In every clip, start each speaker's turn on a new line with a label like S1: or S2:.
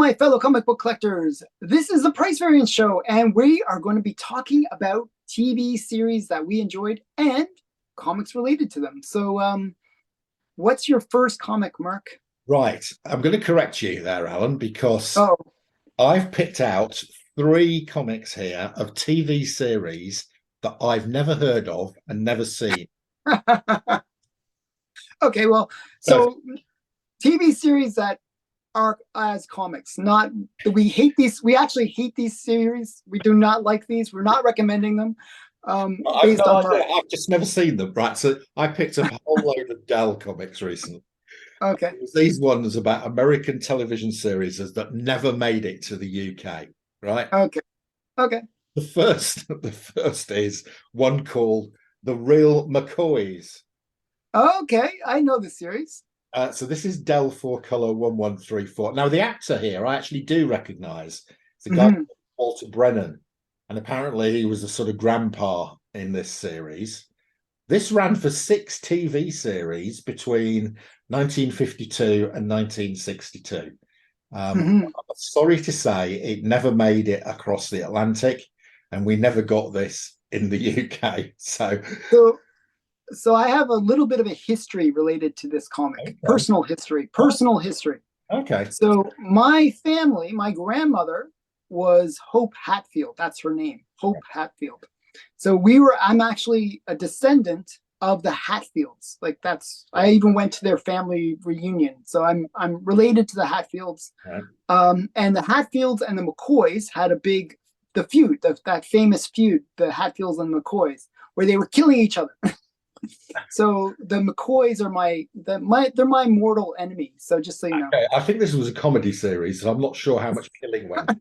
S1: my fellow comic book collectors. This is the Price Variance Show, and we are going to be talking about TV series that we enjoyed and comics related to them. So, what's your first comic, Mark?
S2: Right. I'm going to correct you there, Alan, because
S1: Oh,
S2: I've picked out three comics here of TV series that I've never heard of and never seen.
S1: okay. Well,
S2: So,
S1: so TV series that are as comics, not we hate these. We actually hate these series. We do not like these. We're not recommending them.
S2: I've
S1: Based
S2: no
S1: on
S2: idea.
S1: Mark.
S2: I've just never seen them. Right. So I picked up a whole load of Dell comics recently.
S1: Okay.
S2: It was these ones about American television series that never made it to the UK. Right.
S1: Okay. Okay.
S2: The first is one called The Real McCoys.
S1: Okay. I know the series.
S2: So this is Dell 4 Color 1134. Now, the actor here I actually do recognize. It's a guy
S1: Mm-hmm.
S2: called Walter Brennan, and apparently he was a sort of grandpa in this series. This ran for 6 TV series between 1952 and 1962.
S1: Mm-hmm.
S2: I'm sorry to say it never made it across the Atlantic, and we never got this in the UK. So,
S1: So so I have a little bit of a history related to this comic.
S2: okay.
S1: Personal history.
S2: Okay.
S1: So my family, my grandmother was Hope Hatfield. That's her name, Hope Hatfield. So I'm actually a descendant of the Hatfields. Like I even went to their family reunion. So I'm related to the Hatfields.
S2: Right.
S1: And the Hatfields and the McCoys had the feud, that famous feud, the Hatfields and McCoys, where they were killing each other. So the McCoys are they're my mortal enemy. So just so you know,
S2: Okay, I think this was a comedy series, so I'm not sure how much killing went.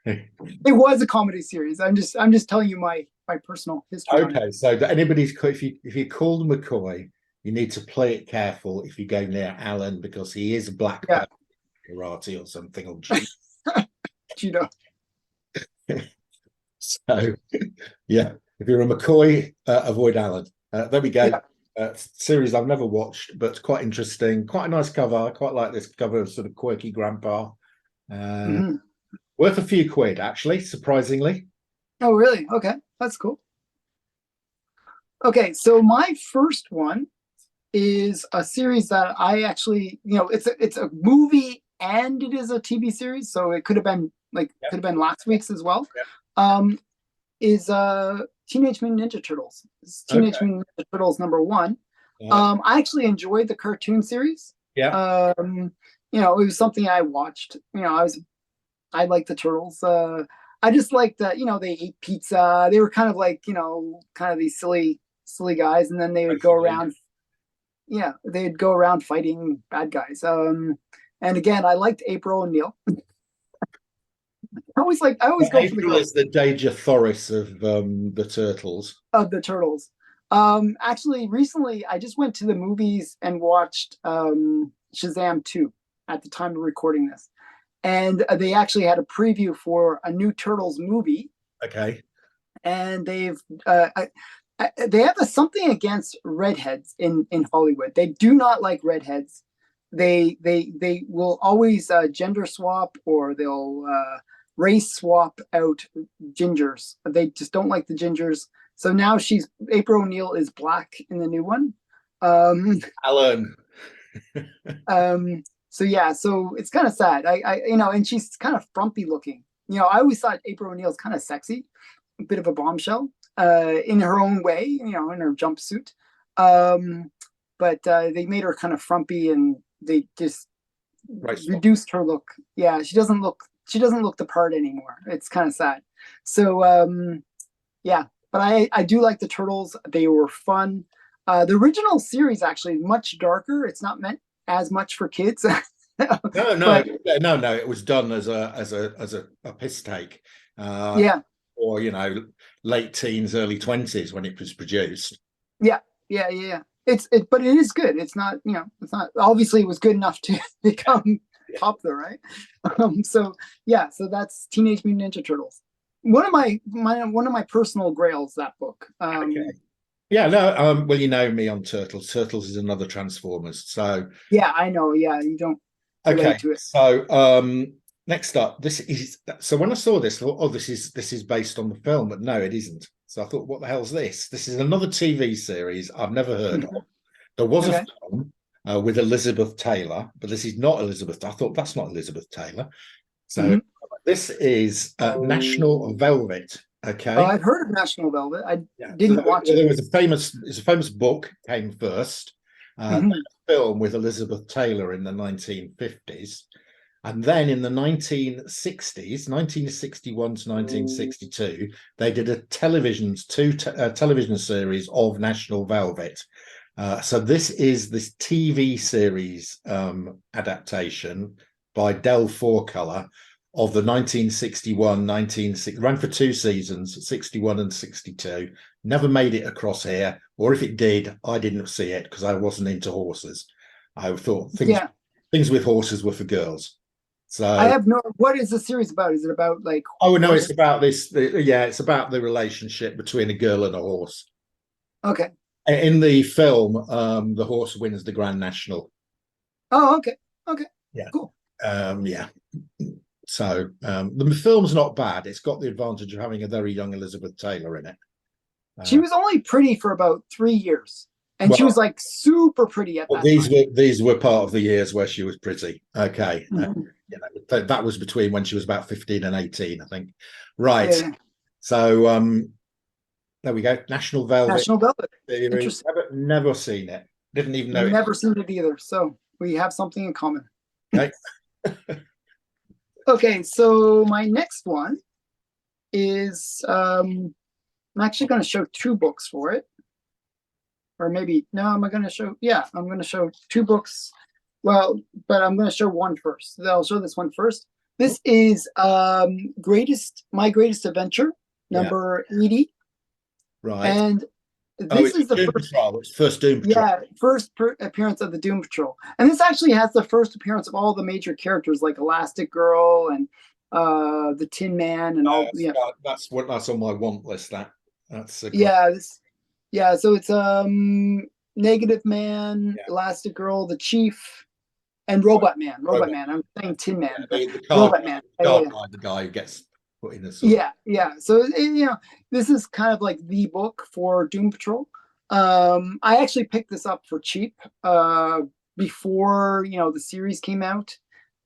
S1: it was a comedy series. I'm just telling you my personal history on it.
S2: Okay, so if you call McCoy, you need to play it careful if you go near Alan because he is a black
S1: Yeah,
S2: belt in karate or something or
S1: judo.
S2: so yeah, if you're a McCoy, avoid Alan. There we go.
S1: Yeah.
S2: Series I've never watched, but quite interesting. Quite a nice cover. I quite like this cover of sort of quirky grandpa. Uh,
S1: Mm-hmm.
S2: Worth a few quid, actually, surprisingly.
S1: Oh, really? Okay, that's cool. Okay, so my first one is a series that I actually, it's a movie and it is a TV series, so it
S2: Yeah,
S1: could have been last week's as well.
S2: yeah.
S1: Um, is Teenage Mutant Ninja Turtles. It's Teenage
S2: Okay.
S1: Mutant Ninja Turtles number one.
S2: Uh,
S1: I actually enjoyed the cartoon series.
S2: yeah.
S1: It was something I watched. I liked the turtles. I just liked that, they ate pizza. They were kind of like, kind of these silly guys, and then they would go around. Yeah, they'd go around fighting bad guys. And again, I liked April O'Neil. I always go for the
S2: April
S1: girl
S2: is the Deja Thoris of the Turtles.
S1: of the turtles. Actually, recently I just went to the movies and watched Shazam 2 at the time of recording this. And they actually had a preview for a new Turtles movie.
S2: Okay.
S1: And they have something against redheads in Hollywood. They do not like redheads. They will always gender swap, or they'll race swap out gingers. They just don't like the gingers. So now April O'Neil is black in the new one. Um,
S2: Alan.
S1: so yeah, so it's kind of sad. And she's kind of frumpy looking. I always thought April O'Neil's kind of sexy, a bit of a bombshell, in her own way, in her jumpsuit. But they made her kind of frumpy, and they just
S2: Right.
S1: reduced her look. Yeah, she doesn't look the part anymore. It's kind of sad. So yeah, but I do like the turtles. They were fun. The original series actually is much darker. It's not meant as much for kids.
S2: No.
S1: But
S2: No. It was done as a piss take,
S1: yeah,
S2: or late teens, early 20s when it was produced.
S1: yeah. But it is good. It's not, it's not, obviously it was good enough to become popular, right? So yeah, so that's Teenage Mutant Ninja Turtles. One of my personal grails, that book.
S2: Okay. Yeah, no. Well, you know me on Turtles. Turtles is another Transformers. So
S1: Yeah, I know. Yeah, you don't.
S2: Okay,
S1: related to it.
S2: so next up, this is so when I saw this, I thought, oh, this is based on the film, but no, it isn't. So I thought, what the hell's this? This is another TV series I've never heard of.
S1: Mhm.
S2: There was a
S1: Okay.
S2: film with Elizabeth Taylor, but this is not Elizabeth. I thought that's not Elizabeth Taylor. So
S1: Hmm.
S2: this is National Velvet.
S1: Oh,
S2: Okay,
S1: I've heard of National Velvet. I
S2: yeah. So
S1: didn't watch it.
S2: there was a famous, it's a famous book came first,
S1: Hmm.
S2: film with Elizabeth Taylor in the 1950s. And then in the 1960s, 1961 to 1962, they did a television series of National Velvet. So this is this TV series adaptation by Del Fourcolor of the 1961, 1960, ran for 2 seasons, 61 and 62. Never made it across here, or if it did, I didn't see it because I wasn't into horses. I thought
S1: Yeah,
S2: things with horses were for girls.
S1: I
S2: So,
S1: have no. What is the series about? Is it about like
S2: oh no, it's
S1: horse?
S2: about this. Yeah, it's about the relationship between a girl and a horse.
S1: Okay.
S2: In the film, the horse wins the Grand National.
S1: Oh, okay. Okay.
S2: Yeah,
S1: Cool.
S2: yeah. So the film's not bad. It's got the advantage of having a very young Elizabeth Taylor in it.
S1: She
S2: Uh,
S1: was only pretty for about 3 years, and she was
S2: well,
S1: like super pretty at
S2: well,
S1: that time.
S2: these were part of the years where she was pretty. Okay,
S1: Mhm.
S2: you know that was between when she was about 15 and 18, I think. Right.
S1: Yeah.
S2: So there we go. National Velvet
S1: National Velvet.
S2: series.
S1: Interesting.
S2: Never seen it. Didn't even know it.
S1: Never seen it either. So we have something in common.
S2: Okay.
S1: Okay, so my next one is I'm actually going to show two books for it. Or maybe no, am I going to show? Yeah, I'm going to show two books. Well, but I'm going to show one first. I'll show this one first. This is My Greatest Adventure,
S2: Yeah.
S1: number 80.
S2: Right.
S1: And
S2: Oh,
S1: this
S2: it's
S1: is the
S2: Doom
S1: first,
S2: Patrol. It's first Doom Patrol.
S1: yeah, appearance of the Doom Patrol. And this actually has the first appearance of all the major characters like Elastic Girl and the Tin Man and all. Yeah,
S2: That's on my want list. That's a great.
S1: yeah, yeah. So it's Negative Man,
S2: Yeah.
S1: Elastic Girl, the Chief, and Robot Man. Robot
S2: Robot.
S1: Man. I'm saying Tin
S2: Yeah,
S1: Man, but
S2: the car
S1: Robot
S2: guy,
S1: Man.
S2: the car guy, the guy who gets put in a sort of.
S1: Yeah, yeah. So this is kind of like the book for Doom Patrol. I actually picked this up for cheap before the series came out.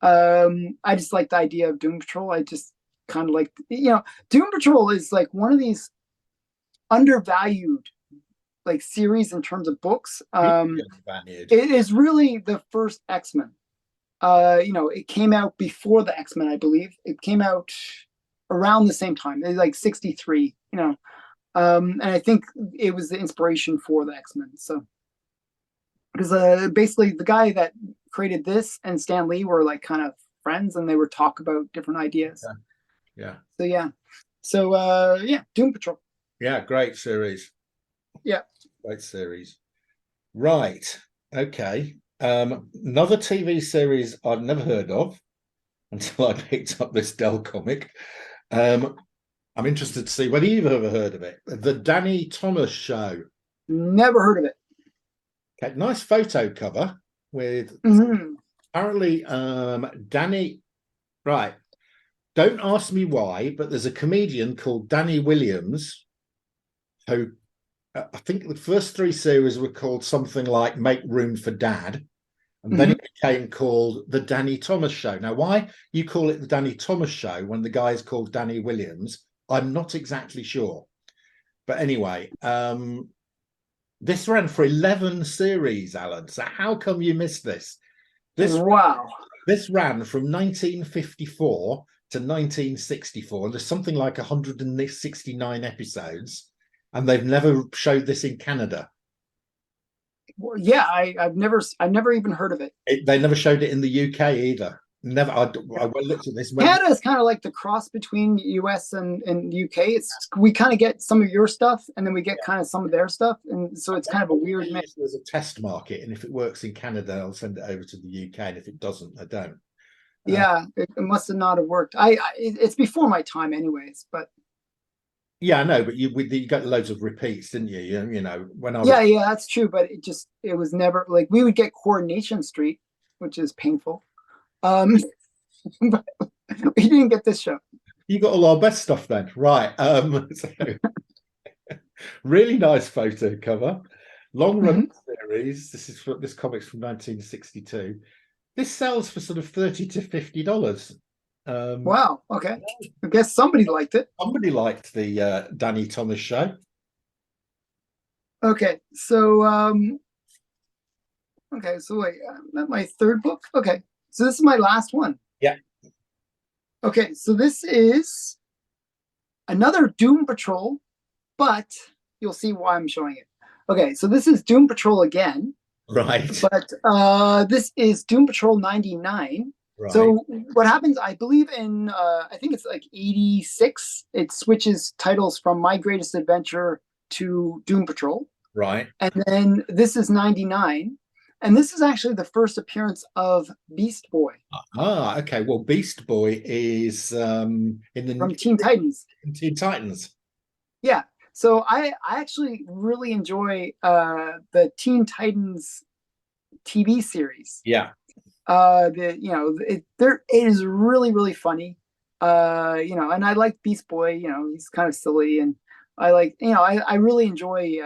S1: I just like the idea of Doom Patrol. I just kind of like Doom Patrol is like one of these undervalued like series in terms of books. It is really the first X-Men. It came out before the X-Men, I believe. It came out around the same time, like 63, and I think it was the inspiration for the X-Men. So, because basically the guy that created this and Stan Lee were like kind of friends and they would talk about different ideas.
S2: Yeah.
S1: So, yeah. So, yeah, Doom Patrol.
S2: Yeah, great series.
S1: Yeah.
S2: Great series. Right. Okay. Another TV series I've never heard of until I picked up this Dell comic. I'm interested to see whether you've ever heard of it. The Danny Thomas Show.
S1: Never heard of it.
S2: Okay, nice photo cover with apparently Danny. Right. Don't ask me why, but there's a comedian called Danny Williams who I think the first 3 series were called something like Make Room for Dad. And then it became called The Danny Thomas Show. Now, why you call it The Danny Thomas Show when the guy is called Danny Williams, I'm not exactly sure. But anyway, this ran for 11 series, Alan. So how come you missed this?
S1: Wow.
S2: This ran from 1954 to 1964, and there's something like 169 episodes, and they've never showed this in Canada.
S1: Well, yeah, I've never even heard of it.
S2: They never showed it in the UK either. Never. I looked at this.
S1: Canada is kind of like the cross between US and UK. We kind of get some of your stuff, and then we get kind of some of their stuff, and so it's kind of a weird mix.
S2: There's a test market, and if it works in Canada, I'll send it over to the UK, and if it doesn't, I don't.
S1: Yeah, it must have not have worked. It's before my time, anyways. But
S2: yeah, I know. But you got loads of repeats, didn't you? When I was
S1: yeah, that's true. But it was never like we would get Coordination Street, which is painful. Um, but we didn't get this show.
S2: You got all our best stuff then, right? So really nice photo cover, long run
S1: Mhm.
S2: series. This comic's from 1962. This sells for sort of $30 to $50. Um,
S1: Wow. Okay. I guess somebody liked it.
S2: Somebody liked the Danny Thomas show.
S1: Okay. Okay. So wait, that my third book. Okay. So this is my last one.
S2: Yeah,
S1: Okay. So this is another Doom Patrol, but you'll see why I'm showing it. Okay. So this is Doom Patrol again,
S2: right,
S1: but this is Doom Patrol 99.
S2: right,
S1: So what happens, I believe in I think it's like 86, it switches titles from My Greatest Adventure to Doom Patrol.
S2: right.
S1: And then this is 99. And this is actually the first appearance of Beast Boy
S2: Ah, okay. Well, Beast Boy is in
S1: from Teen Titans.
S2: Teen Titans.
S1: Yeah. So I actually really enjoy the Teen Titans TV series.
S2: Yeah.
S1: It is really funny. And I like Beast Boy. He's kind of silly, and I like I really enjoy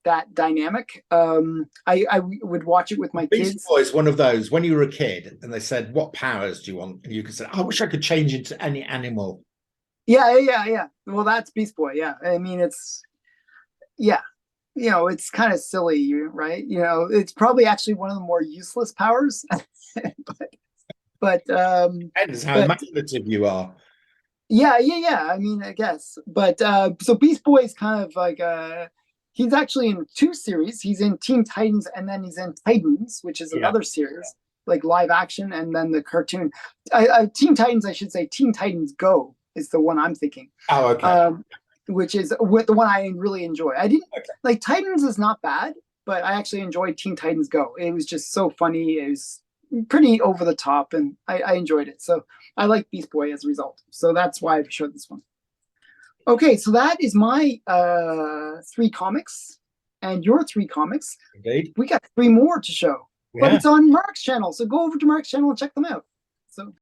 S1: that dynamic. I would watch it with my
S2: Beast
S1: kids.
S2: Boy is one of those when you were a kid and they said, "What powers do you want?" And you could say, "I wish I could change into any animal."
S1: Yeah. Well, that's Beast Boy. Yeah, I mean yeah, it's kind of silly, right? It's probably actually one of the more useless powers, but but um,
S2: Depends how
S1: but
S2: imaginative you are.
S1: yeah. I mean, I guess, but so Beast Boy is kind of like he's actually in two series. He's in Teen Titans, and then he's in Titans, which is
S2: Yeah.
S1: another series, like live action, and then the cartoon. Teen Titans, I should say, Teen Titans Go is the one I'm thinking.
S2: Oh, okay.
S1: Which is the one I really enjoy. I didn't
S2: Okay.
S1: like Titans is not bad, but I actually enjoyed Teen Titans Go. It was just so funny. It was pretty over the top, and I enjoyed it. So I like Beast Boy as a result. So that's why I showed this one. Okay, so that is my three comics and your three comics.
S2: Indeed.
S1: We got three more to show, but
S2: Yeah.
S1: it's on Mark's channel. So go over to Mark's channel and check them out. So